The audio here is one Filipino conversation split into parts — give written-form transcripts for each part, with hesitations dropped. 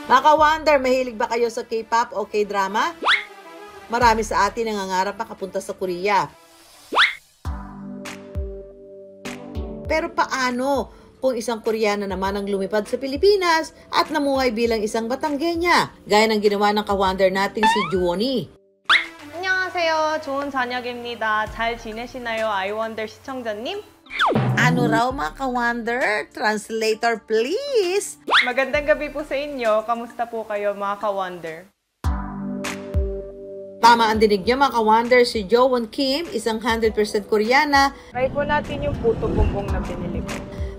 Mga ka-wonder, mahilig ba kayo sa K-pop o K-drama? Marami sa atin nangangarap makapunta sa Korea. Pero paano kung isang Koreana naman ang lumipad sa Pilipinas at namuhay bilang isang Batanggenya, gaya ng ginawa ng ka-wonder nating si Juwonnie? 안녕하세요. 좋은 저녁입니다. 잘 지내시나요, 아이원더 시청자님? Ano raw mga ka-wonder? Translator please! Magandang gabi po sa inyo. Kamusta po kayo, mga ka-wonder? Tama ang dinig niyo mga ka-wonder, si Jowon Kim, isang 100% Koreana. Try po natin yung puto bumbong na pinili ko.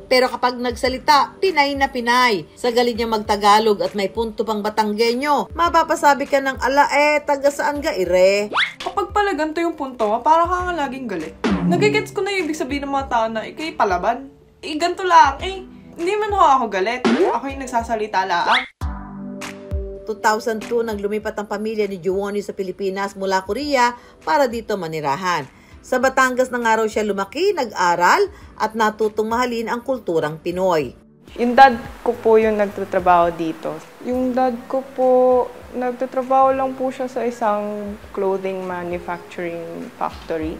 Pero kapag nagsalita, Pinay na Pinay. Sa galing niya magtagalog at may punto pang Batanggenyo, mapapasabi ka ng ala taga saan ga ire? Kapag pala ganito yung punto, para ka nga laging galit. Nagigets ko na yung ibig sabihin ng mga tao na ikay palaban. Ganito lang, hindi man ako galit. Ako yung nagsasalita lang. 2002 nang lumipat ang pamilya ni Juwonnie sa Pilipinas mula Korea para dito manirahan. Sa Batangas na nga raw siya lumaki, nag-aral at natutong mahalin ang kulturang Pinoy. Yung dad ko po yung nagtatrabaho dito. Yung dad ko po, nagtatrabaho lang po siya sa isang clothing manufacturing factory.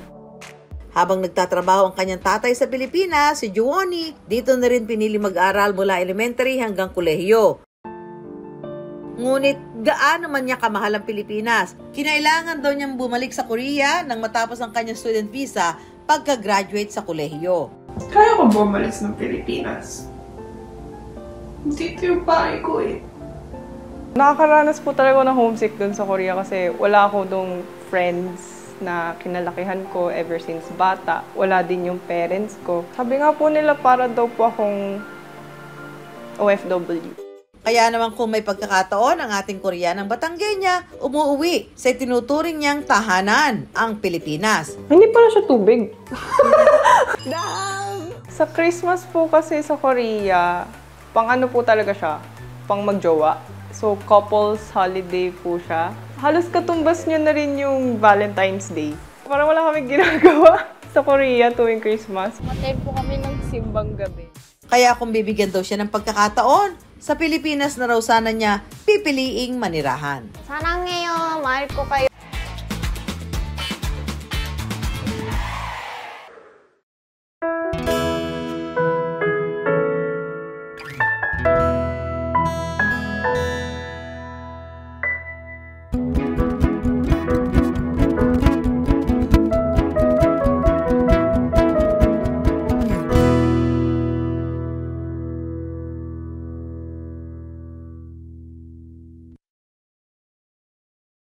Habang nagtatrabaho ang kanyang tatay sa Pilipinas, si Juwonnie, dito na rin pinili mag-aral mula elementary hanggang kolehiyo. Ngunit gaano man niya kamahal ang Pilipinas, kinailangan daw niyang bumalik sa Korea nang matapos ang kanyang student visa pagka-graduate sa kolehiyo. Kaya ko bumalis ng Pilipinas. Dito yung bahay ko Nakakaranas po talaga ng homesick dun sa Korea kasi wala ako dong friends na kinalakihan ko ever since bata. Wala din yung parents ko. Sabi nga po nila para daw po akong OFW. Kaya naman kung may pagkakataon ang ating Koreanang Batanggenya, umuwi sa tinuturing niyang tahanan, ang Pilipinas. Hindi pala siya tubig. Sa Christmas po kasi sa Korea, pang ano po talaga siya, pang magjowa. So couples holiday po siya. Halos katumbas niyo na rin yung Valentine's Day. Parang wala kaming ginagawa sa Korea tuwing Christmas. Matay po kami ng simbang gabi. Kaya kung bibigyan daw siya ng pagkakataon, sa Pilipinas na raw sana niya pipiliing manirahan. 사랑해요. mahal ko kayo.